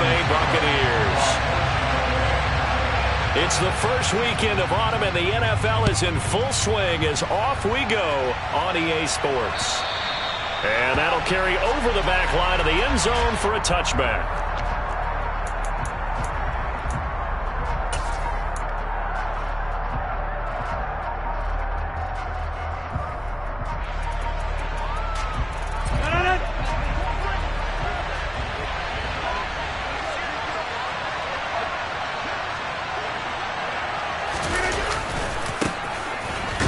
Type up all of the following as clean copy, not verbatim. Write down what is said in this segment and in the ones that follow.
Bay Buccaneers. It's the first weekend of autumn, and the NFL is in full swing as off we go on EA Sports. And that'll carry over the back line of the end zone for a touchback.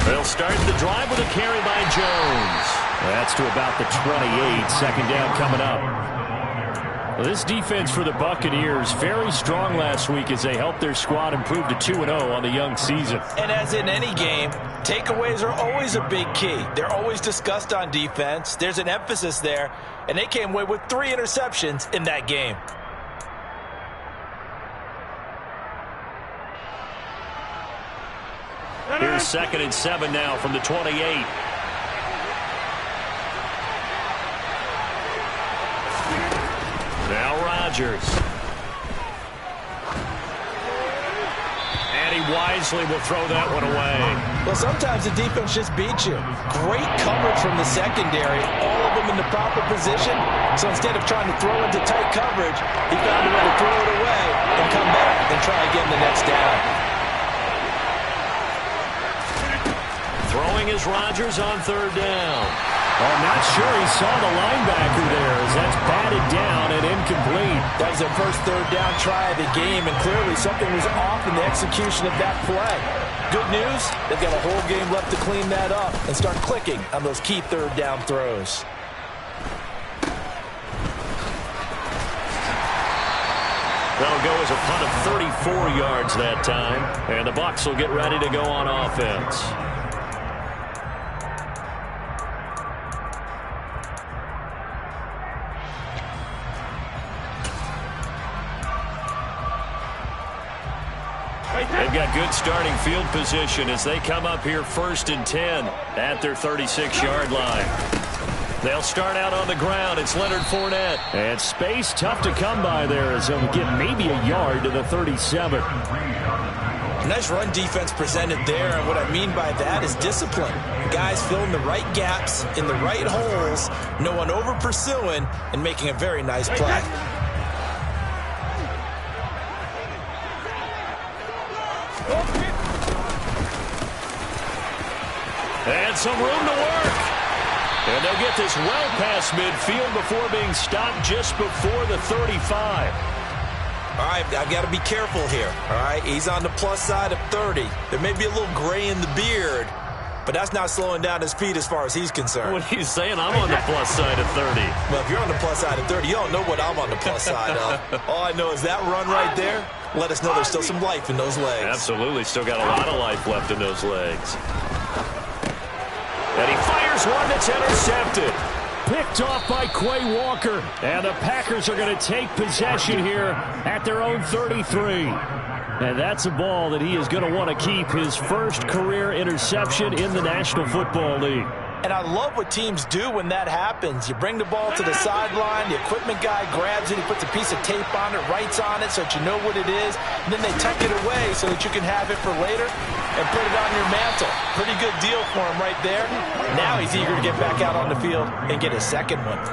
They'll start the drive with a carry by Jones. That's to about the 28. Second down coming up. Well, this defense for the Buccaneers, very strong last week as they helped their squad improve to 2-0 on the young season. And as in any game, takeaways are always a big key. They're always discussed on defense. There's an emphasis there, and they came away with 3 interceptions in that game. Here's 2nd and 7 now from the 28. Now Rodgers. And he wisely will throw that one away. Well, sometimes the defense just beats you. Great coverage from the secondary, all of them in the proper position. So instead of trying to throw into tight coverage, he found a way to throw it away and come back and try again the next down. Throwing is Rodgers on 3rd down. I'm not sure he saw the linebacker there as that's batted down and incomplete. That was their first 3rd down try of the game, and clearly something was off in the execution of that play. Good news, they've got a whole game left to clean that up and start clicking on those key 3rd down throws. That'll go as a punt of 34 yards that time, and the Bucs will get ready to go on offense. They've got good starting field position as they come up here 1st and 10 at their 36-yard line. They'll start out on the ground. It's Leonard Fournette. And space tough to come by there as he'll get maybe a yard to the 37. Nice run defense presented there, and what I mean by that is discipline. Guys filling the right gaps in the right holes, no one over pursuing, and making a very nice play. And some room to work. And they'll get this well past midfield before being stopped just before the 35. All right, I've got to be careful here. All right, he's on the plus side of 30. There may be a little gray in the beard, but that's not slowing down his speed as far as he's concerned. What are you saying? I'm on the plus side of 30. Well, if you're on the plus side of 30, you don't know what I'm on the plus side of. All I know is that run right there, let us know there's still some life in those legs. Absolutely, still got a lot of life left in those legs. And he fires one that's intercepted. Picked off by Quay Walker. And the Packers are going to take possession here at their own 33. And that's a ball that he is going to want to keep, his first career interception in the National Football League. And I love what teams do when that happens. You bring the ball to the sideline, the equipment guy grabs it, he puts a piece of tape on it, writes on it so that you know what it is, and then they tuck it away so that you can have it for later and put it on your mantle. Pretty good deal for him right there. Now he's eager to get back out on the field and get his second one.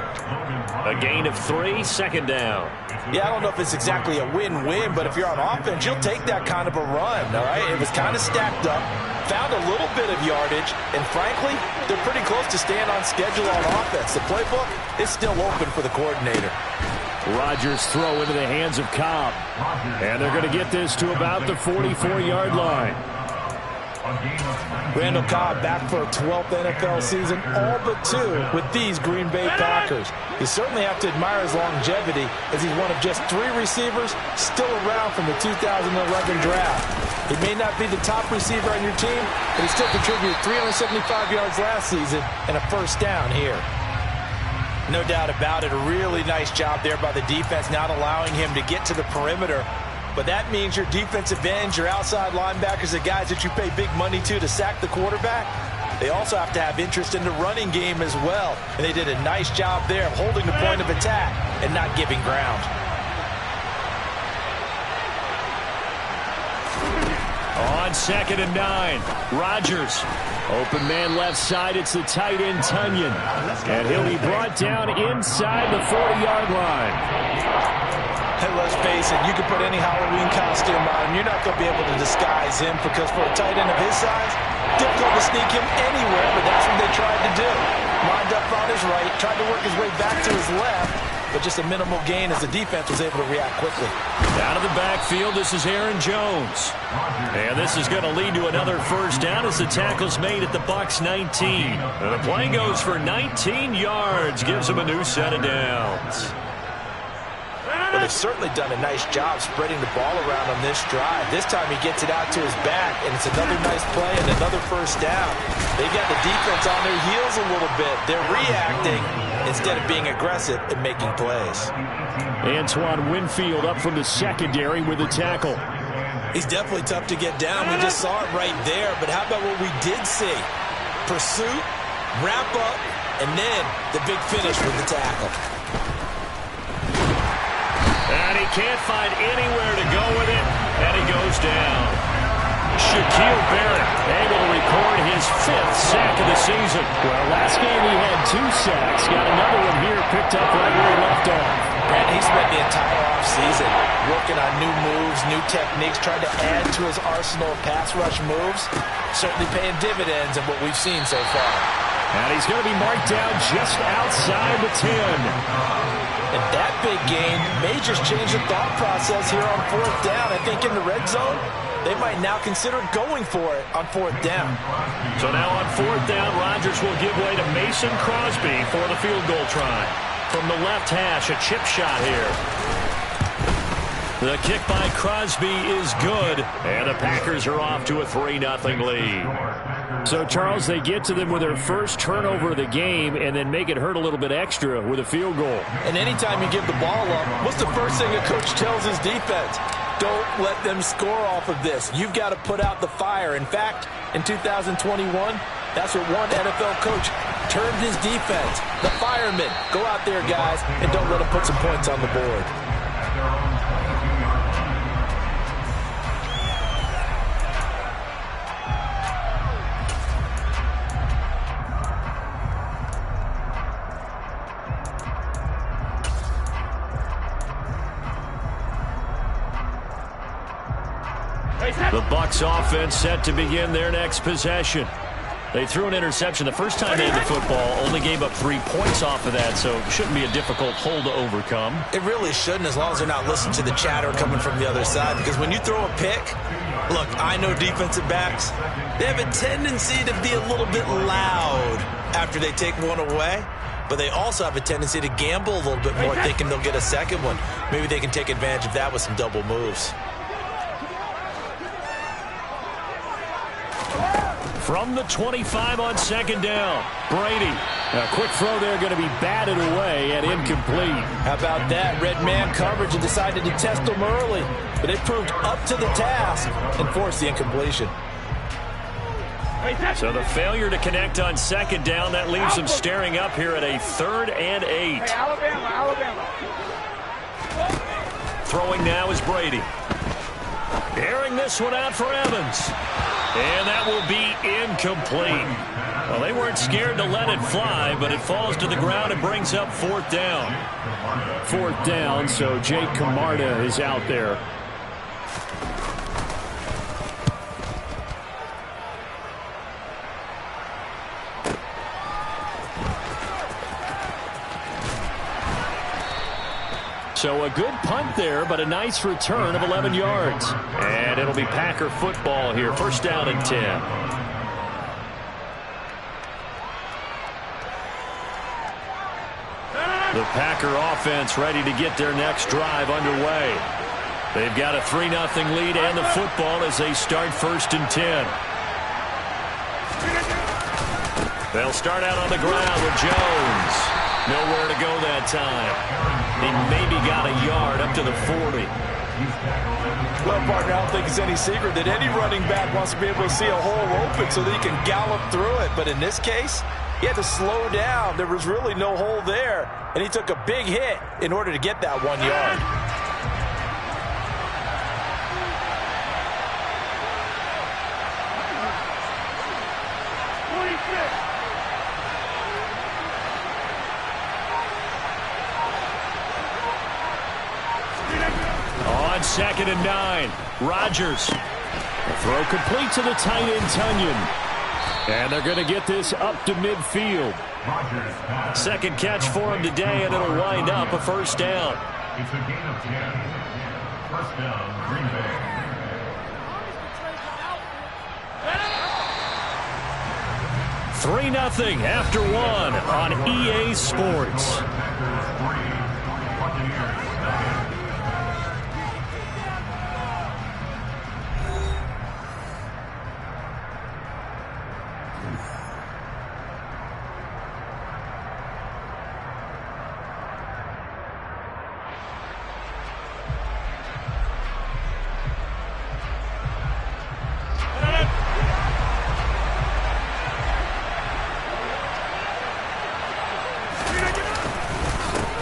A gain of 3, 2nd down. Yeah, I don't know if it's exactly a win-win, but if you're on offense, you'll take that kind of a run, all right? It was kind of stacked up, found a little bit of yardage, and frankly, they're pretty close to staying on schedule on offense. The playbook is still open for the coordinator. Rodgers throw into the hands of Cobb. And they're going to get this to about the 44-yard line. Randall Cobb back for a 12th NFL season, all but 2 with these Green Bay Packers. You certainly have to admire his longevity as he's one of just 3 receivers still around from the 2011 draft. He may not be the top receiver on your team, but he still contributed 375 yards last season and a first down here. No doubt about it, a really nice job there by the defense, not allowing him to get to the perimeter. But that means your defensive ends, your outside linebackers, the guys that you pay big money to sack the quarterback, they also have to have interest in the running game as well. And they did a nice job there of holding the point of attack and not giving ground. on 2nd and 9. Rodgers. Open man left side. It's the tight end, Tonyan. And he'll be brought down inside the 40-yard line. Hey, let's face it, you can put any Halloween costume on him. You're not going to be able to disguise him because for a tight end of his size, difficult to sneak him anywhere, but that's what they tried to do. Lined up on his right, tried to work his way back to his left, but just a minimal gain as the defense was able to react quickly. Out of the backfield, this is Aaron Jones. And this is going to lead to another first down as the tackle's made at the Bucs 19. And the play goes for 19 yards, gives them a new set of downs. Well, they've certainly done a nice job spreading the ball around on this drive. This time he gets it out to his back, and it's another nice play and another first down. They've got the defense on their heels a little bit. They're reacting instead of being aggressive and making plays. Antoine Winfield up from the secondary with the tackle. He's definitely tough to get down. We just saw it right there, but how about what we did see? Pursuit, wrap up, and then the big finish with the tackle. And he can't find anywhere to go with it, and he goes down. Shaquille Barrett able to record his 5th sack of the season. Well, last game he had 2 sacks. Got another one here picked up right where he left off. And he spent the entire offseason working on new moves, new techniques, trying to add to his arsenal of pass rush moves. Certainly paying dividends in what we've seen so far. And he's going to be marked down just outside the 10. And that big gain may just change the thought process here on 4th down. I think in the red zone, they might now consider going for it on 4th down. So now on 4th down, Rodgers will give way to Mason Crosby for the field goal try. From the left hash, a chip shot here. The kick by Crosby is good, and the Packers are off to a 3-0 lead. So, Charles, they get to them with their first turnover of the game and then make it hurt a little bit extra with a field goal. And anytime you give the ball up, what's the first thing a coach tells his defense? Don't let them score off of this. You've got to put out the fire. In fact, in 2021, that's what one NFL coach termed his defense. The firemen. Go out there, guys, and don't let them put some points on the board. The Bucs offense set to begin their next possession. They threw an interception the first time they had the football, only gave up 3 points off of that, so it shouldn't be a difficult hole to overcome. It really shouldn't, as long as they're not listening to the chatter coming from the other side, because when you throw a pick, look, I know defensive backs, they have a tendency to be a little bit loud after they take one away, but they also have a tendency to gamble a little bit more, thinking they'll get a second one. Maybe they can take advantage of that with some double moves. From the 25 on 2nd down, Brady. A quick throw there going to be batted away and incomplete. How about that? Red man coverage and decided to test them early. But it proved up to the task and forced the incompletion. So the failure to connect on 2nd down, that leaves them staring up here at a 3rd and 8. Alabama. Throwing now is Brady. Airing this one out for Evans. And that will be incomplete. Well, they weren't scared to let it fly, but it falls to the ground and brings up 4th down. 4th down, so Jake Camarda is out there. So a good punt there, but a nice return of 11 yards. And it'll be Packer football here. 1st down and 10. The Packer offense ready to get their next drive underway. They've got a 3-0 lead and the football as they start 1st and 10. They'll start out on the ground with Jones. Nowhere to go that time. He maybe got a yard up to the 40. Well, partner, I don't think it's any secret that any running back wants to be able to see a hole open so that he can gallop through it. But in this case, he had to slow down. There was really no hole there. And he took a big hit in order to get that 1 yard. on 2nd and 9. Rodgers. The throw complete to the tight end, Tunyon. And they're going to get this up to midfield. Second catch for him today, and it'll wind up a first down. It's a gain of 10. First down, Green Bay. 3-0 after 1 on EA Sports.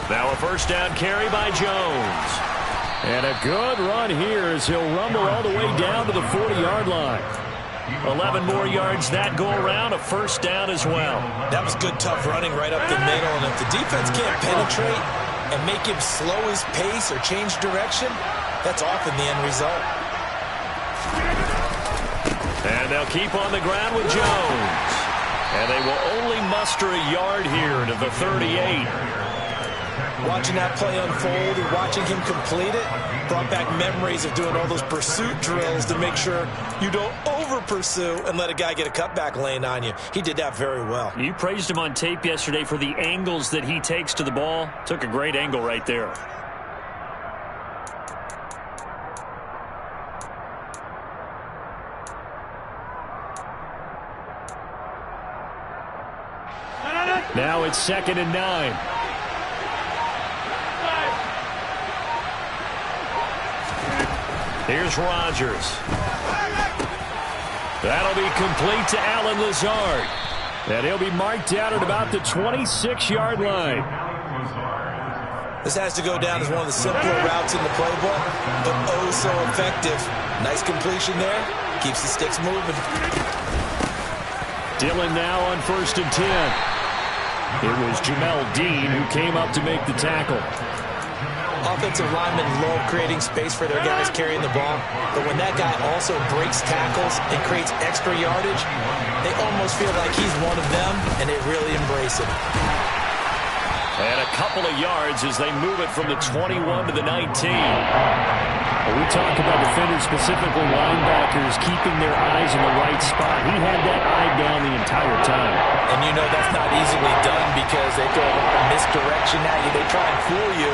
Now a first down carry by Jones. And a good run here as he'll rumble all the way down to the 40-yard line. 11 more yards that go around, a first down as well. That was good, tough running right up the middle. And if the defense can't penetrate and make him slow his pace or change direction, that's often the end result. And they'll keep on the ground with Jones. And they will only muster a yard here to the 38. Watching that play unfold and watching him complete it brought back memories of doing all those pursuit drills to make sure you don't over-pursue and let a guy get a cutback lane on you. He did that very well. You praised him on tape yesterday for the angles that he takes to the ball. Took a great angle right there. Now it's 2nd and 9. Here's Rodgers. That'll be complete to Allen Lazard. And he'll be marked down at about the 26-yard line. This has to go down as one of the simpler routes in the playbook, but oh so effective. Nice completion there. Keeps the sticks moving. Dillon now on 1st and 10. It was Jamel Dean who came up to make the tackle. Offensive linemen love creating space for their guys carrying the ball, but when that guy also breaks tackles and creates extra yardage, they almost feel like he's one of them, and they really embrace it. And a couple of yards as they move it from the 21 to the 19. When we talk about defenders, specifically linebackers, keeping their eyes in the right spot. He had that eye down the entire time. And you know that's not easily done because they throw a lot of misdirection at you. They try and fool you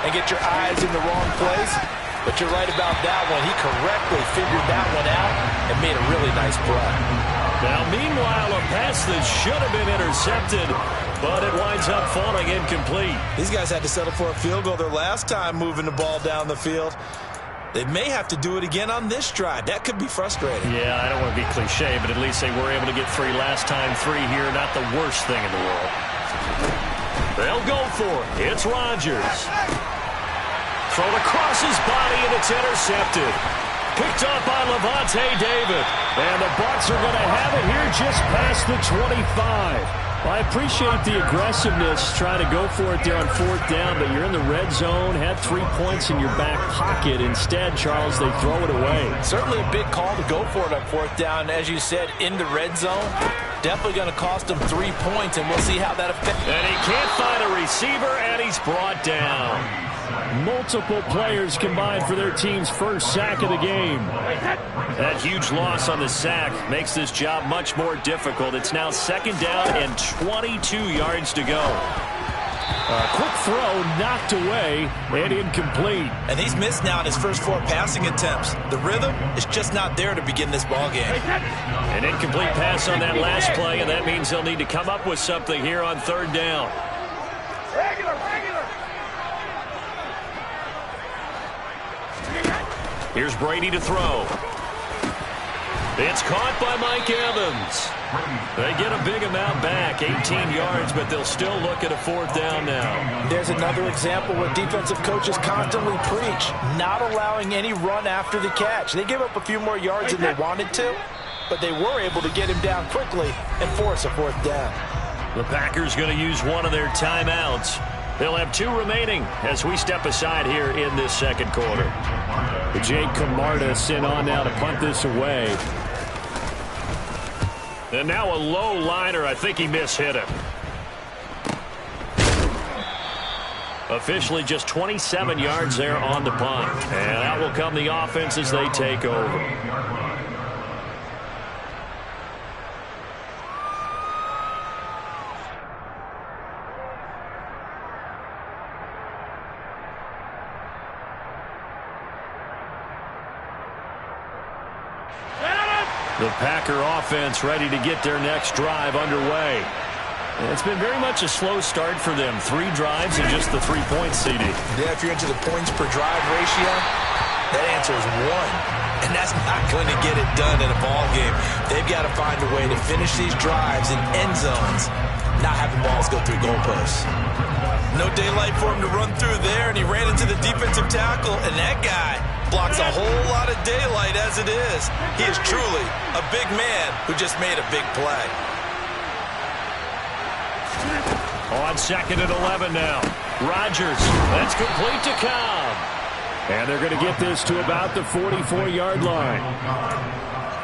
and get your eyes in the wrong place. But you're right about that one. He correctly figured that one out and made a really nice play. Now, meanwhile, a pass that should have been intercepted, but it winds up falling incomplete. These guys had to settle for a field goal their last time moving the ball down the field. They may have to do it again on this drive. That could be frustrating. Yeah, I don't want to be cliche, but at least they were able to get 3 last time. 3 here, not the worst thing in the world. They'll go for it. It's Rodgers. Thrown across his body, and it's intercepted. Picked up by Lavonte David. And the Bucs are going to have it here just past the 25. Well, I appreciate the aggressiveness, trying to go for it there on 4th down, but you're in the red zone, had 3 points in your back pocket. Instead, Charles, they throw it away. Certainly a big call to go for it on 4th down. As you said, in the red zone, definitely going to cost them 3 points, and we'll see how that affects. And he can't find a receiver, and he's brought down. Multiple players combined for their team's first sack of the game. That huge loss on the sack makes this job much more difficult. It's now 2nd down and 22 yards to go. A quick throw knocked away and incomplete. And he's missed now in his first 4 passing attempts. The rhythm is just not there to begin this ball game. An incomplete pass on that last play, and that means they'll need to come up with something here on 3rd down. Here's Brady to throw. It's caught by Mike Evans. They get a big amount back, 18 yards, but they'll still look at a 4th down now. There's another example where defensive coaches constantly preach, not allowing any run after the catch. They gave up a few more yards than they wanted to, but they were able to get him down quickly and force a 4th down. The Packers going to use one of their timeouts. They'll have 2 remaining as we step aside here in this second quarter. Jake Camarda sent on now to punt this away. And now a low liner. I think he mishit it. Officially just 27 yards there on the punt. And out will come the offense as they take over. The Packer offense ready to get their next drive underway. It's been very much a slow start for them. 3 drives and just the 3 points, CD. Yeah, if you're into the points per drive ratio, that answer is 1. And that's not going to get it done in a ball game. They've got to find a way to finish these drives in end zones, not having balls go through goalposts. No daylight for him to run through there, and he ran into the defensive tackle, and that guy blocks a whole lot of daylight as it is. He is truly a big man who just made a big play. On 2nd and 11 now. Rodgers, that's complete to Cobb. And they're going to get this to about the 44-yard line.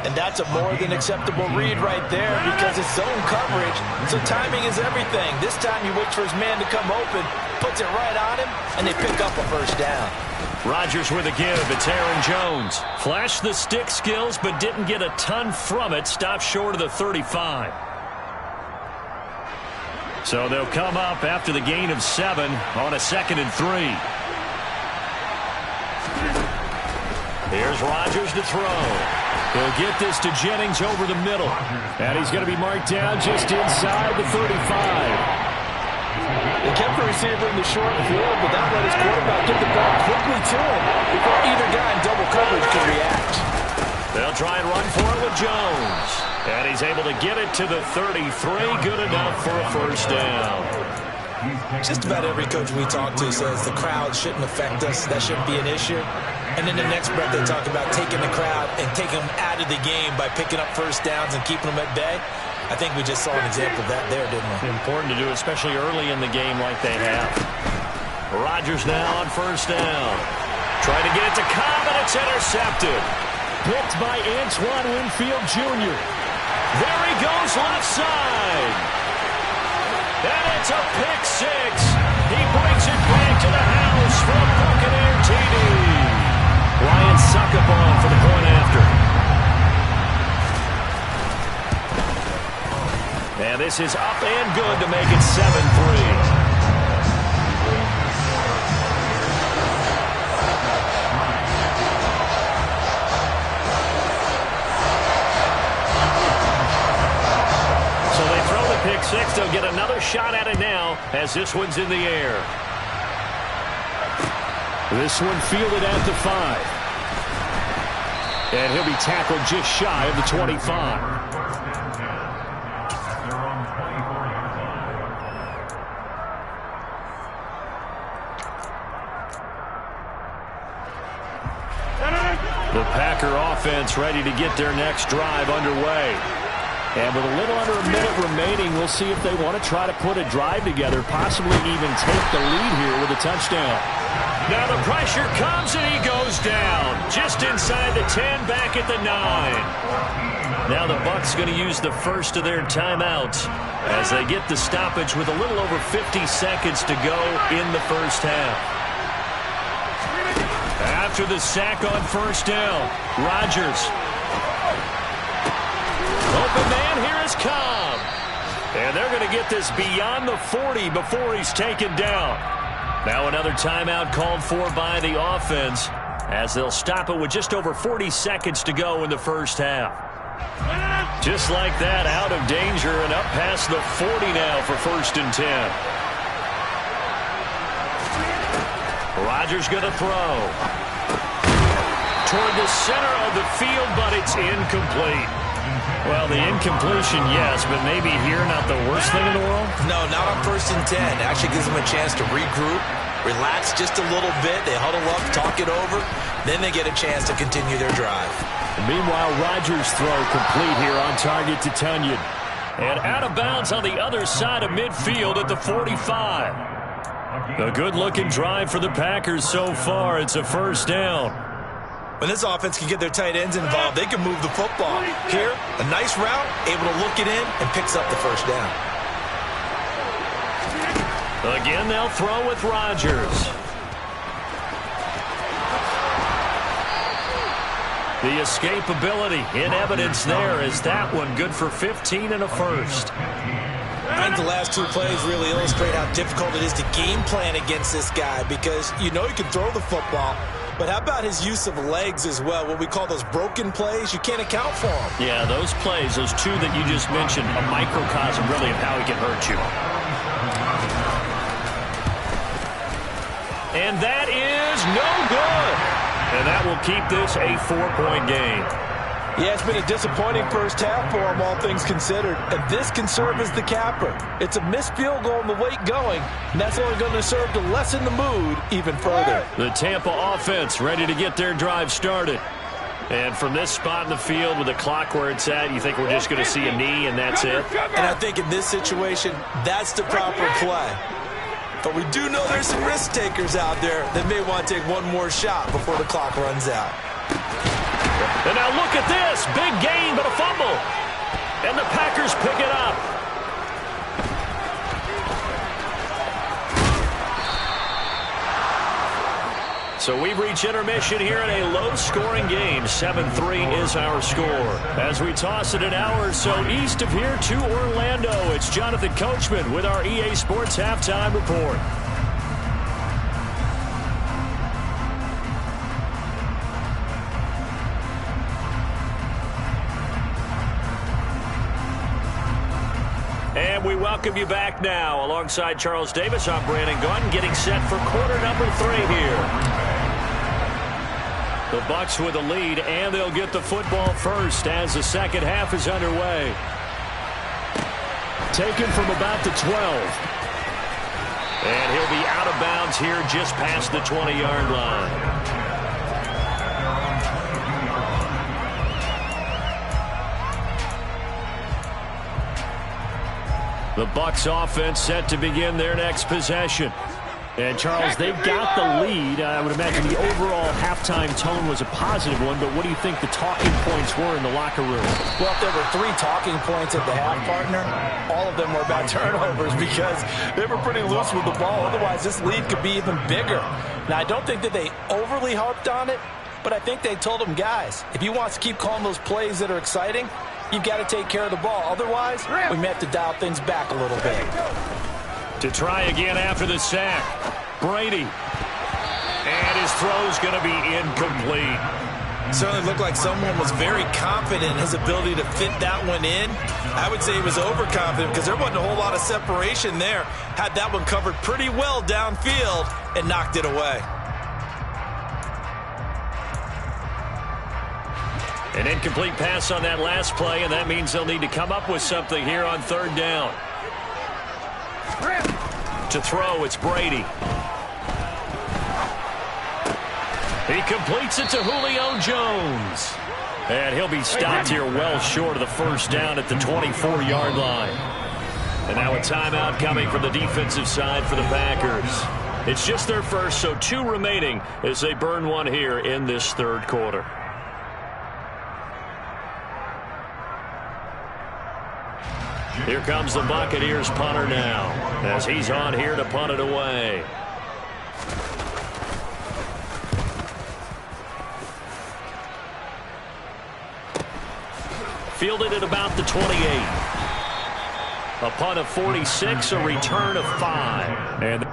And that's a more than acceptable read right there because it's zone coverage, so timing is everything. This time he waits for his man to come open, puts it right on him, and they pick up a first down. Rodgers with a give. It's Aaron Jones. Flashed the stick skills, but didn't get a ton from it. Stopped short of the 35. So they'll come up after the gain of 7 on a 2nd and 3. Here's Rodgers to throw. He'll get this to Jennings over the middle. And he's going to be marked down just inside the 35. They kept the receiver in the short field, but that let his quarterback get the ball quickly to him before either guy in double coverage could react. They'll try and run for it with Jones. And he's able to get it to the 33. Good enough for a first down. Just about every coach we talk to says the crowd shouldn't affect us. That shouldn't be an issue. And in the next breath, they talk about taking the crowd and taking them out of the game by picking up first downs and keeping them at bay. I think we just saw an example of that there, didn't we? Important to do, especially early in the game like they have. Rodgers now on first down. Trying to get it to Cobb, and it's intercepted. Picked by Antoine Winfield Jr. There he goes left side. And it's a pick 6. He brings it back to the house for a Buccaneer TD. Ryan Succopon for the point after. And this is up and good to make it 7-3. Pick 6. They'll get another shot at it now as this one's in the air. This one fielded at the 5. And he'll be tackled just shy of the 25. The Packer offense ready to get their next drive underway. And with a little under a minute remaining, we'll see if they want to try to put a drive together, possibly even take the lead here with a touchdown. Now the pressure comes and he goes down. Just inside the 10, back at the 9. Now the Bucs going to use the first of their timeouts as they get the stoppage with a little over 50 seconds to go in the first half. After the sack on first down, Rodgers. Open man, here is Cobb. And they're going to get this beyond the 40 before he's taken down. Now another timeout called for by the offense as they'll stop it with just over 40 seconds to go in the first half. Just like that, out of danger and up past the 40 now for 1st and 10. Rodgers going to throw. Toward the center of the field, but it's incomplete. Well, the incompletion, yes, but maybe here not the worst thing in the world? No, not on 1st and 10. It actually gives them a chance to regroup, relax just a little bit. They huddle up, talk it over. Then they get a chance to continue their drive. Meanwhile, Rodgers' throw complete here on target to Tonyan. And out of bounds on the other side of midfield at the 45. A good-looking drive for the Packers so far. It's a first down. When this offense can get their tight ends involved, they can move the football. Here, a nice route, able to look it in, and picks up the first down. Again, they'll throw with Rodgers. The escapability in evidence there is that one good for 15 and a first. I think the last two plays really illustrate how difficult it is to game plan against this guy because you know he can throw the football, but how about his use of legs as well, what we call those broken plays? You can't account for them. Yeah, those plays, those two that you just mentioned, a microcosm really of how he can hurt you. And that is no good. And that will keep this a 4-point game. Yeah, it's been a disappointing first half for him, all things considered. And this can serve as the capper. It's a missed field goal and the late going, and that's only going to serve to lessen the mood even further. The Tampa offense ready to get their drive started. And from this spot in the field with the clock where it's at, you think we're just going to see a knee and that's it? And I think in this situation, that's the proper play. But we do know there's some risk takers out there that may want to take one more shot before the clock runs out. And now look at this. Big gain, but a fumble. And the Packers pick it up. So we've reached intermission here in a low-scoring game. 7-3 is our score. As we toss it an hour or so east of here to Orlando, it's Jonathan Coachman with our EA Sports Halftime Report. And we welcome you back now. Alongside Charles Davis, I'm Brandon Gunn, getting set for quarter number 3 here. The Bucs with a lead, and they'll get the football first as the second half is underway. Taken from about the 12. And he'll be out of bounds here just past the 20-yard line. The Bucs offense set to begin their next possession. And, Charles, they've got the lead. I would imagine the overall halftime tone was a positive one, but what do you think the talking points were in the locker room? Well, if there were 3 talking points at the half, partner, all of them were about turnovers because they were pretty loose with the ball. Otherwise, this lead could be even bigger. Now, I don't think that they overly harped on it, but I think they told them, guys, if you want to keep calling those plays that are exciting, you've got to take care of the ball. Otherwise, we may have to dial things back a little bit. To try again after the sack, Brady. And his throw's going to be incomplete. Certainly looked like someone was very confident in his ability to fit that one in. I would say he was overconfident because there wasn't a whole lot of separation there. Had that one covered pretty well downfield and knocked it away. An incomplete pass on that last play, and that means they'll need to come up with something here on third down. To throw, it's Brady. He completes it to Julio Jones. And he'll be stopped here well short of the first down at the 24-yard line. And now a timeout coming from the defensive side for the Packers. It's just their first, so 2 remaining as they burn one here in this third quarter. Here comes the Buccaneers punter now as he's on here to punt it away. Fielded at about the 28. A punt of 46, a return of 5. And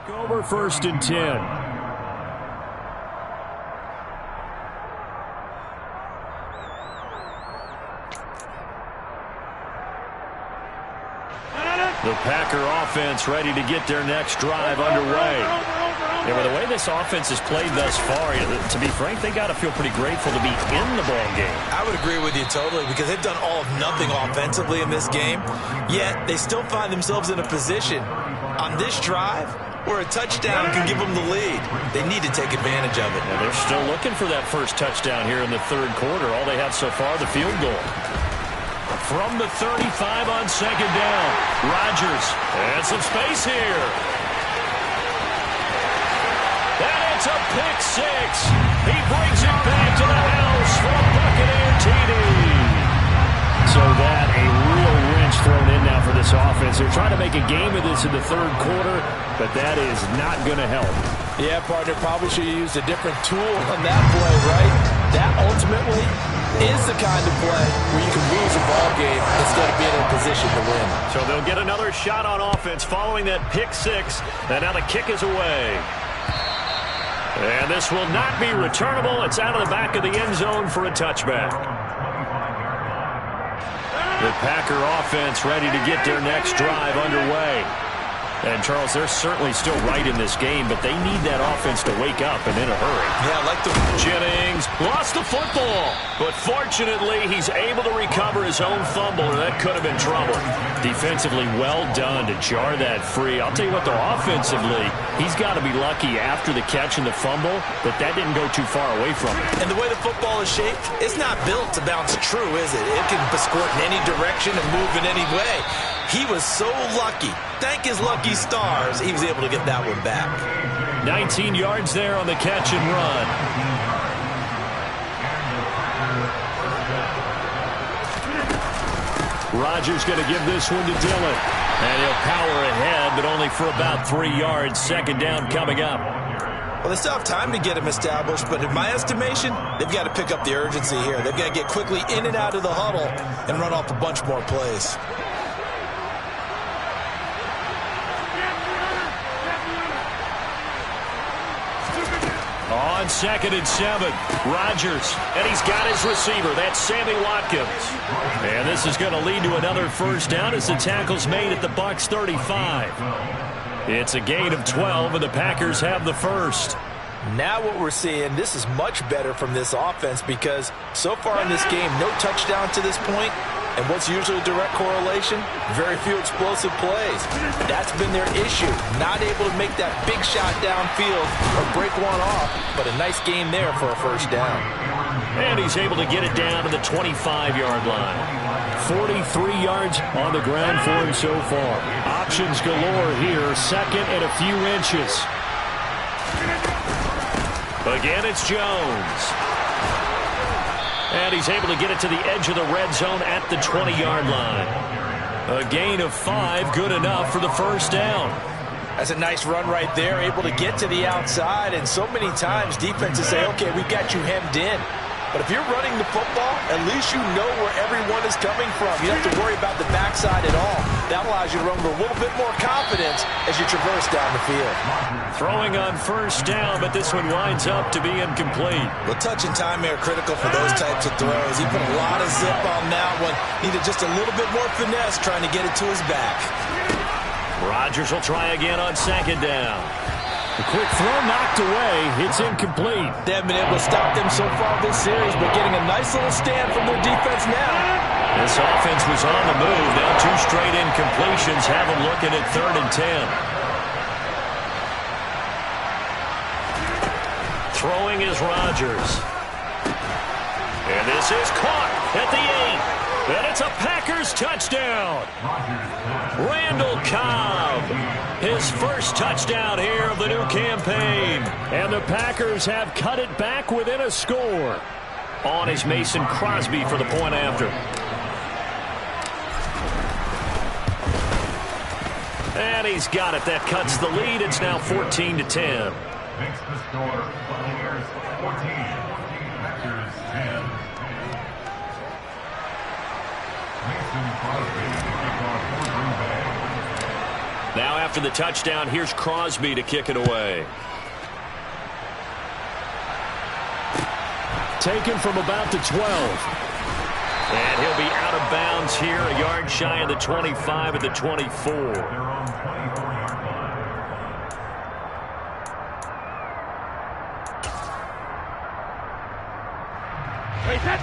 over 1st and 10. The Packer offense ready to get their next drive underway. Yeah, well, the way this offense has played thus far, to be frank, they got to feel pretty grateful to be in the ball game. I would agree with you totally because they've done all of nothing offensively in this game, yet they still find themselves in a position on this drive where a touchdown can give them the lead. They need to take advantage of it. Yeah, they're still looking for that first touchdown here in the third quarter. All they have so far, the field goal. From the 35 on second down, Rodgers and some space here. And it's a pick six. He brings it back to the house for a Buccaneer TD. So that a real wrench thrown in now for this offense. They're trying to make a game of this in the third quarter, but that is not going to help. Yeah, partner, probably should have used a different tool on that play, right? That ultimately is the kind of play where you can lose a ball game instead of being in a position to win. So they'll get another shot on offense following that pick six, and now the kick is away. And this will not be returnable. It's out of the back of the end zone for a touchback. The Packer offense ready to get their next drive underway. And, Charles, they're certainly still right in this game, but they need that offense to wake up and in a hurry. Yeah, like the Jennings lost the football, but fortunately he's able to recover his own fumble, and that could have been trouble. Defensively, well done to jar that free. I'll tell you what, though, offensively, he's got to be lucky after the catch and the fumble that didn't go too far away from him. And the way the football is shaped, it's not built to bounce true, is it? It can squirt in any direction and move in any way. He was so lucky. Thank his lucky stars, he was able to get that one back. 19 yards there on the catch and run. Rodgers going to give this one to Dillon. And he'll power ahead, but only for about 3 yards. Second down coming up. Well, they still have time to get him established, but in my estimation, they've got to pick up the urgency here. They've got to get quickly in and out of the huddle and run off a bunch more plays. On 2nd and 7, Rodgers, and he's got his receiver. That's Sammy Watkins. And this is going to lead to another first down as the tackle's made at the Bucs 35. It's a gain of 12, and the Packers have the first. Now what we're seeing, this is much better from this offense because so far in this game, no touchdown to this point. And what's usually a direct correlation? Very few explosive plays. That's been their issue. Not able to make that big shot downfield or break one off, but a nice game there for a first down. And he's able to get it down to the 25-yard line. 43 yards on the ground for him so far. Options galore here. Second and a few inches. Again, it's Jones. And he's able to get it to the edge of the red zone at the 20-yard line. A gain of 5, good enough for the first down. That's a nice run right there, able to get to the outside. And so many times defenses say, okay, we've got you hemmed in. But if you're running the football, at least you know where everyone is coming from. You don't have to worry about the backside at all. That allows you to run with a little bit more confidence as you traverse down the field. Throwing on first down, but this one winds up to be incomplete. Well, touch and time are critical for those types of throws. He put a lot of zip on that one. Needed just a little bit more finesse trying to get it to his back. Rodgers will try again on second down. A quick throw knocked away. It's incomplete. They haven't been able to stop them so far this series, but getting a nice little stand from their defense now. This offense was on the move. Now 2 straight incompletions have them looking at 3rd and 10. Throwing is Rodgers. And this is caught at the 8. And it's a Packers touchdown. Randall Cobb, his first touchdown here of the new campaign. And the Packers have cut it back within a score. On is Mason Crosby for the point after. And he's got it. That cuts the lead. It's now 14-10. Makes the score Buccaneers 14, Packers 10. Now after the touchdown, here's Crosby to kick it away. Taken from about the 12. And he'll be out of bounds here, a yard shy of the 25 at the 24.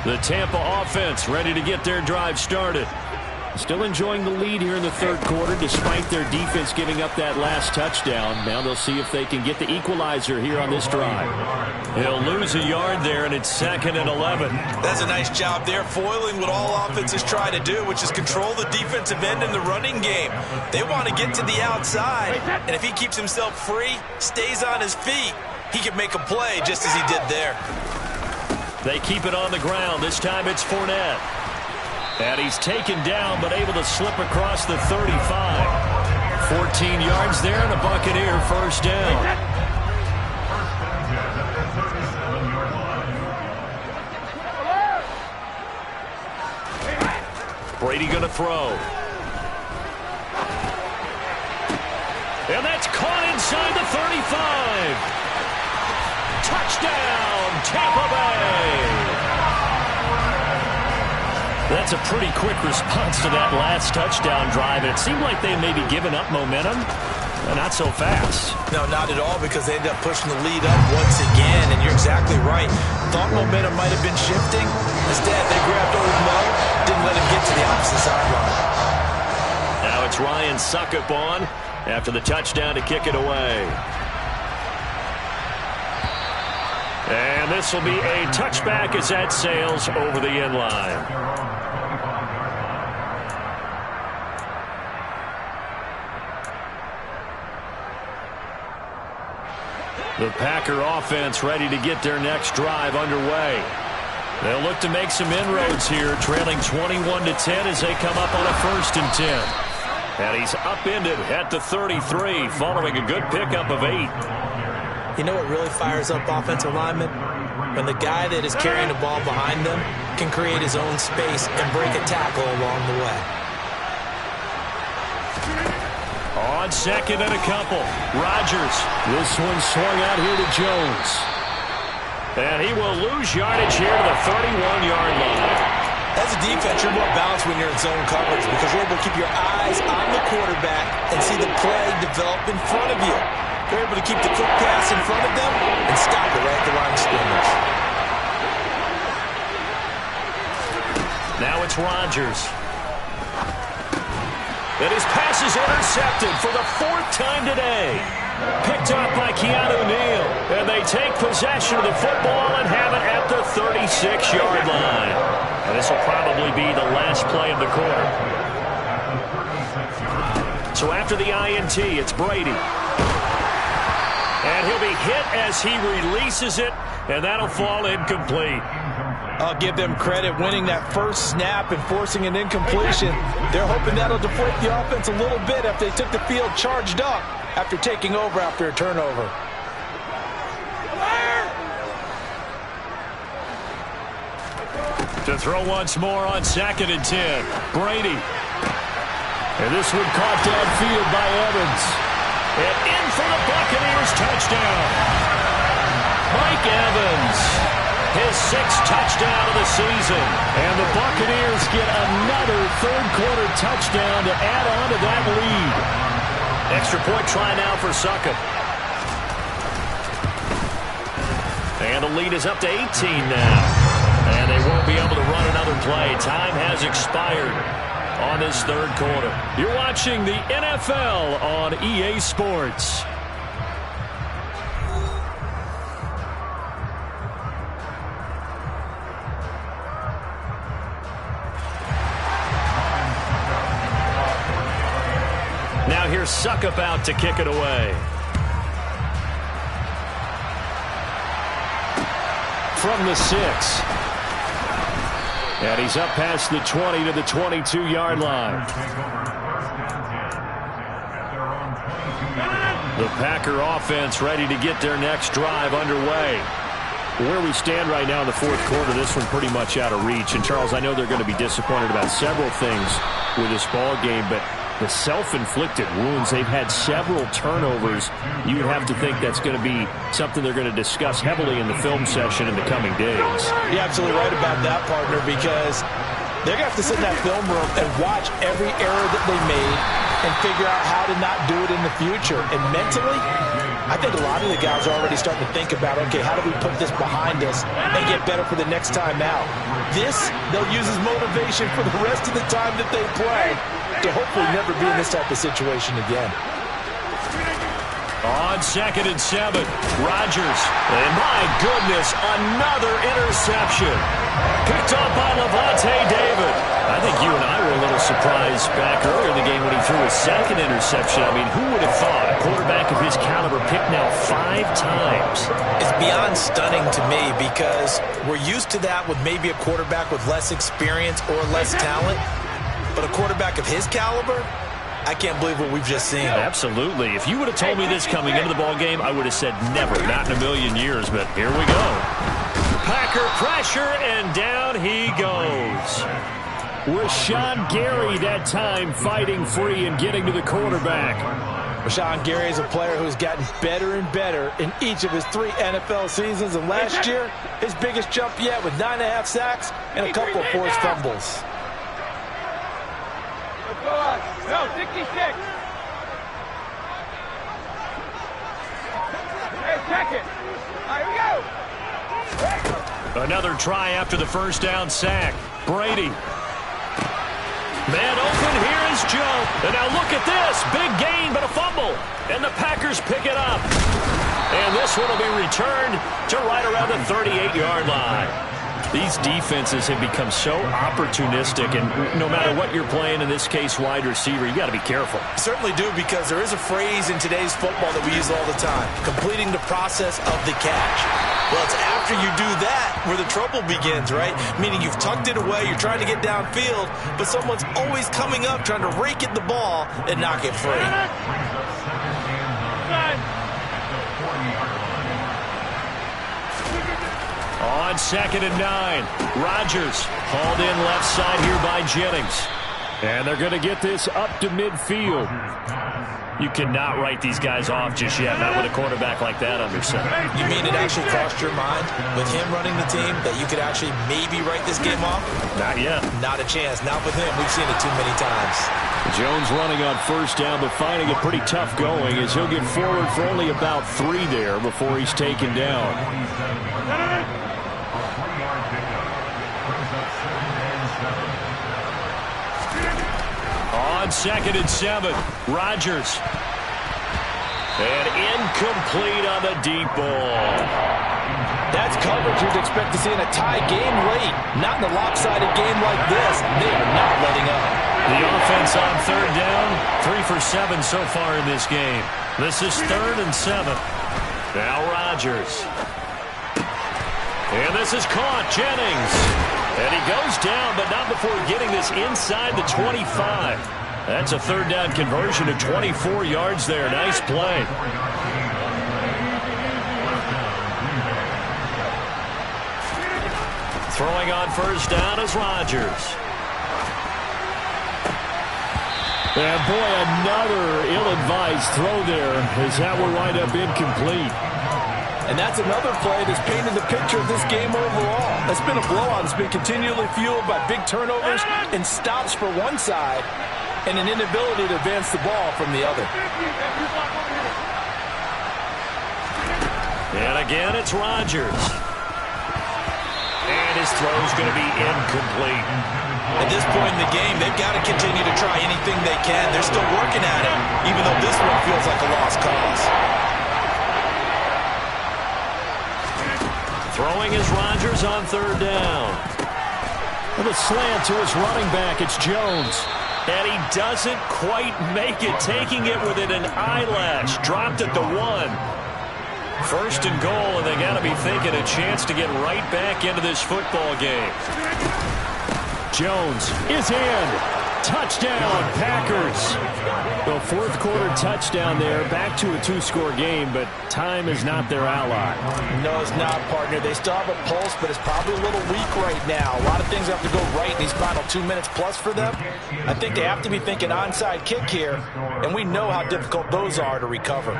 The Tampa offense ready to get their drive started. Still enjoying the lead here in the third quarter despite their defense giving up that last touchdown. Now they'll see if they can get the equalizer here on this drive. He'll lose a yard there, and it's 2nd and 11. That's a nice job there, foiling what all offenses try to do, which is control the defensive end in the running game. They want to get to the outside, and if he keeps himself free, stays on his feet, he can make a play just as he did there. They keep it on the ground. This time it's Fournette. And he's taken down but able to slip across the 35. 14 yards there and a Buccaneer first down. Brady going to throw. And that's caught inside the 35. Touchdown, Tampa Bay. That's a pretty quick response to that last touchdown drive. And it seemed like they may be giving up momentum. Not so fast. No, not at all, because they end up pushing the lead up once again. And you're exactly right. Thought momentum might have been shifting. Instead, they grabbed Old Mo, didn't let him get to the opposite sideline. Now it's Ryan Succop on after the touchdown to kick it away. And this will be a touchback as that sails over the end line. The Packer offense ready to get their next drive underway. They'll look to make some inroads here, trailing 21-10 as they come up on a 1st and 10. And he's upended at the 33 following a good pickup of 8. You know what really fires up offensive linemen? When the guy that is carrying the ball behind them can create his own space and break a tackle along the way. On 2nd and a couple, Rodgers. This one swung out here to Jones. And he will lose yardage here to the 31-yard line. As a defense, you're more balanced when you're in zone coverage because you're able to keep your eyes on the quarterback and see the play develop in front of you. They're able to keep the quick pass in front of them and stop it right at the line of scrimmage. Now it's Rodgers. And his pass is intercepted for the 4th time today. Picked up by Keanu Neal. And they take possession of the football and have it at the 36-yard line. And this will probably be the last play of the quarter. So after the INT, it's Brady. And he'll be hit as he releases it, and that'll fall incomplete. I'll give them credit winning that first snap and forcing an incompletion. They're hoping that'll deflate the offense a little bit after they took the field charged up after taking over after a turnover. To throw once more on 2nd and 10. Brady. And this one caught downfield by Evans. And in for the Buccaneers touchdown. Mike Evans. His 6th touchdown of the season. And the Buccaneers get another third-quarter touchdown to add on to that lead. Extra point try now for Succop. And the lead is up to 18 now. And they won't be able to run another play. Time has expired on this third quarter. You're watching the NFL on EA Sports. Now here's Succop out to kick it away. From the 6. And he's up past the 20 to the 22-yard line. The Packer offense ready to get their next drive underway. Where we stand right now in the fourth quarter, this one pretty much out of reach. And, Charles, I know they're going to be disappointed about several things with this ball game, but the self-inflicted wounds, they've had several turnovers. You have to think that's going to be something they're going to discuss heavily in the film session in the coming days. You're absolutely right about that, partner, because They're going to have to sit in that film room and watch every error that they made and figure out how to not do it in the future. And mentally, I think a lot of the guys are already starting to think about, okay, how do we put this behind us and get better for the next time out? This, they'll use as motivation for the rest of the time that they play to hopefully never be in this type of situation again. On 2nd and 7, Rodgers. And my goodness, another interception. Picked up by Lavonte David. I think you and I were a little surprised back earlier in the game when he threw his 2nd interception. I mean, who would have thought a quarterback of his caliber picked now 5 times? It's beyond stunning to me because we're used to that with maybe a quarterback with less experience or less talent. But a quarterback of his caliber, I can't believe what we've just seen. Absolutely. If you would have told me this coming into the ball game, I would have said never, not in a million years. But here we go. Packer pressure, and down he goes. Rashawn Gary that time fighting free and getting to the quarterback. Rashawn Gary is a player who's gotten better and better in each of his 3 NFL seasons. And last year, his biggest jump yet with 9.5 sacks and a couple of forced fumbles. No, 66. Hey, check it. All right, here we go. Another try after the first down sack. Brady. Man open, here is Joe. And now look at this. Big gain, but a fumble. And the Packers pick it up. And this one will be returned to right around the 38-yard line. These defenses have become so opportunistic, and no matter what you're playing, in this case wide receiver, you got to be careful. Certainly do, because there is a phrase in today's football that we use all the time, completing the process of the catch. Well, it's after you do that where the trouble begins, right? Meaning you've tucked it away, you're trying to get downfield, but someone's always coming up trying to rake at the ball and knock it free. On 2nd and 9, Rodgers hauled in left side here by Jennings. And they're going to get this up to midfield. You cannot write these guys off just yet, not with a quarterback like that under center. You mean it actually crossed your mind with him running the team that you could actually maybe write this game off? Not yet. Not a chance. Not with him. We've seen it too many times. Jones running on first down, but finding it pretty tough going as he'll get forward for only about 3 there before he's taken down. On 2nd and 7, Rodgers. And incomplete on the deep ball. That's coverage you'd expect to see in a tie game late. Not in a lopsided game like this. They are not letting up. The offense on 3rd down, 3 for 7 so far in this game. This is 3rd and 7. Now Rodgers. And this is caught, Jennings. And he goes down, but not before getting this inside the 25. That's a 3rd down conversion to 24 yards there. Nice play. Throwing on first down is Rodgers. And boy, another ill-advised throw there as that will wind up incomplete. And that's another play that's painted the picture of this game overall. It's been a blowout. It's been continually fueled by big turnovers and stops for one side and an inability to advance the ball from the other. And again, it's Rodgers. And his throw's going to be incomplete. At this point in the game, they've got to continue to try anything they can. They're still working at it, even though this one feels like a lost cause. Throwing is Rodgers on 3rd down. With a slant to his running back, it's Jones. And he doesn't quite make it, taking it within an eyelash. Dropped at the 1. 1st and goal, and they got to be thinking a chance to get right back into this football game. Jones is in. Touchdown, Packers. The 4th quarter touchdown there. Back to a 2-score game, but time is not their ally. No, it's not, partner. They still have a pulse, but it's probably a little weak right now. A lot of things have to go right in these final 2 minutes plus for them. I think they have to be thinking onside kick here, and we know how difficult those are to recover.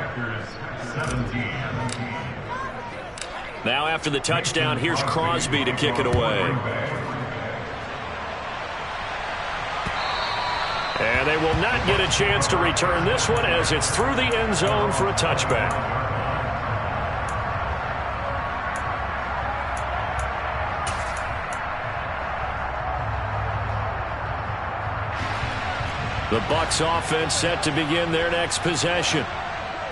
Now after the touchdown, here's Crosby to kick it away. And they will not get a chance to return this one as it's through the end zone for a touchback. The Bucs offense set to begin their next possession.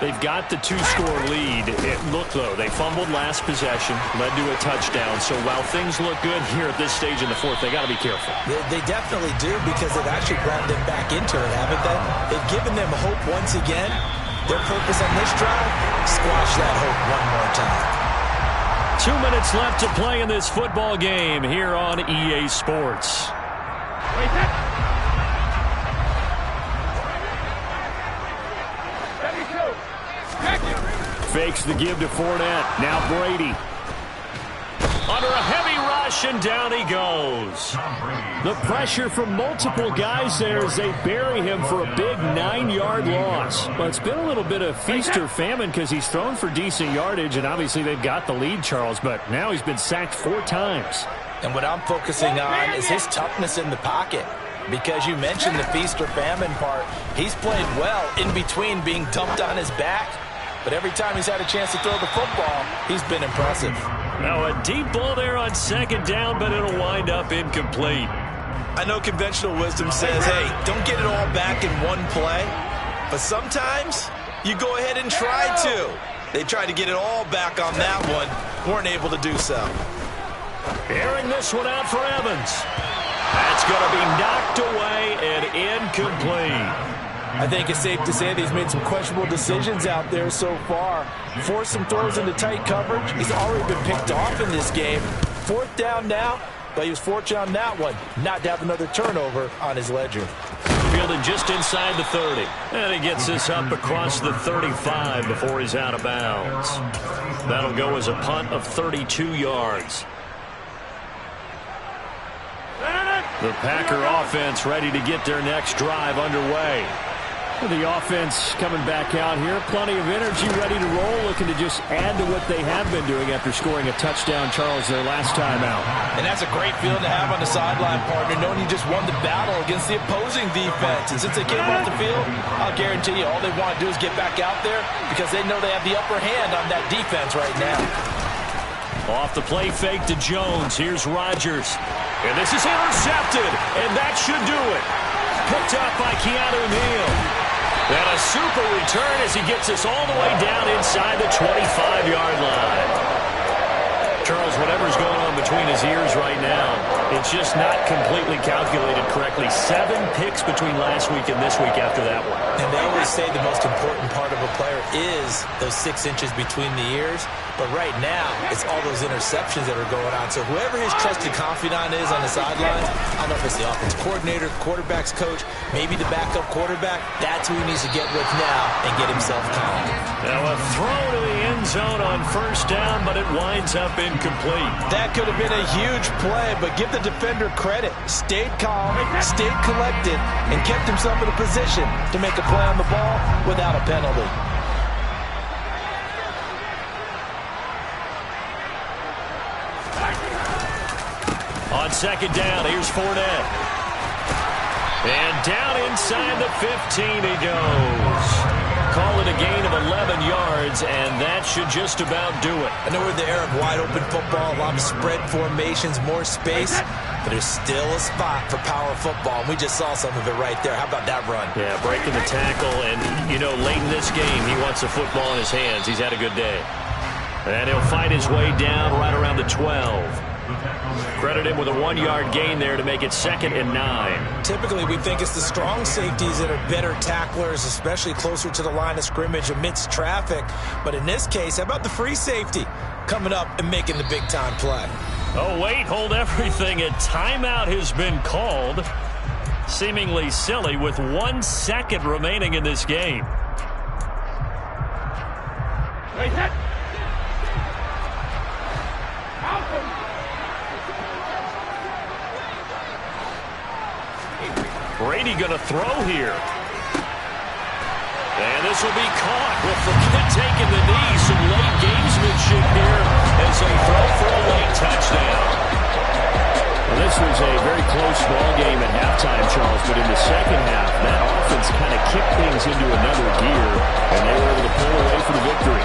They've got the two-score lead. Look, though, they fumbled last possession, led to a touchdown. So while things look good here at this stage in the fourth, they got to be careful. They definitely do, because they've actually brought them back into it, haven't they? They've given them hope once again. Their purpose on this drive, squash that hope one more time. 2 minutes left to play in this football game here on EA Sports. Fakes the give to Fournette. Now Brady. Under a heavy rush, and down he goes. The pressure from multiple guys there as they bury him for a big 9-yard loss. Well, it's been a little bit of feast or famine because he's thrown for decent yardage, and obviously they've got the lead, Charles, but now he's been sacked 4 times. And what I'm focusing on is his toughness in the pocket. Because you mentioned the feast or famine part. He's played well in between being dumped on his back. But every time he's had a chance to throw the football, he's been impressive. Now a deep ball there on second down, but it'll wind up incomplete. I know conventional wisdom says, hey, don't get it all back in one play. But sometimes you go ahead and try to. They tried to get it all back on that one. Weren't able to do so. Airing this one out for Evans. That's going to be knocked away and incomplete. I think it's safe to say that he's made some questionable decisions out there so far. Forced some throws into tight coverage. He's already been picked off in this game. 4th down now, but he was fortunate on that one not to have another turnover on his ledger. Fielded just inside the 30. And he gets this up across the 35 before he's out of bounds. That'll go as a punt of 32 yards. The Packer offense ready to get their next drive underway. The offense coming back out here. Plenty of energy, ready to roll, looking to just add to what they have been doing after scoring a touchdown, Charles, their last time out. And that's a great feeling to have on the sideline, partner, knowing you just won the battle against the opposing defense. And since they came off the field, I'll guarantee you all they want to do is get back out there because they know they have the upper hand on that defense right now. Off the play fake to Jones. Here's Rodgers. And this is intercepted, and that should do it. Picked up by Keanu Neal. And a super return as he gets us all the way down inside the 25-yard line. Charles, whatever's going on between his ears right now, it's just not completely calculated correctly. 7 picks between last week and this week after that one. And they always say the most important part of a player is those 6 inches between the ears. But right now, it's all those interceptions that are going on. So whoever his trusted confidant is on the sidelines, I don't know if it's the offense coordinator, quarterback's coach, maybe the backup quarterback, that's who he needs to get with now and get himself calm. Now a throw to the end zone on 1st down, but it winds up incomplete. That could have been a huge play, but give the defender credit. Stayed calm, stayed collected, and kept himself in a position to make a play on the ball without a penalty. On 2nd down, here's Fournette. And down inside the 15 he goes. Call it a gain of 11 yards, and that should just about do it. I know we're in the era of wide-open football, a lot of spread formations, more space, but there's still a spot for power football, and we just saw some of it right there. How about that run? Yeah, breaking the tackle, and, you know, late in this game, he wants the football in his hands. He's had a good day. And he'll fight his way down right around the 12. Credit him with a 1-yard gain there to make it 2nd and 9. Typically, we think it's the strong safeties that are better tacklers, especially closer to the line of scrimmage amidst traffic. But in this case, how about the free safety coming up and making the big-time play? Oh, wait, hold everything. A timeout has been called. Seemingly silly with 1 second remaining in this game. Brady going to throw here. And this will be caught. Well, forget taking the knee. Some late gamesmanship here as they throw for a late touchdown. Well, this This was a very close ball game at halftime, Charles, but in the second half, that offense kind of kicked things into another gear, and they were able to pull away for the victory.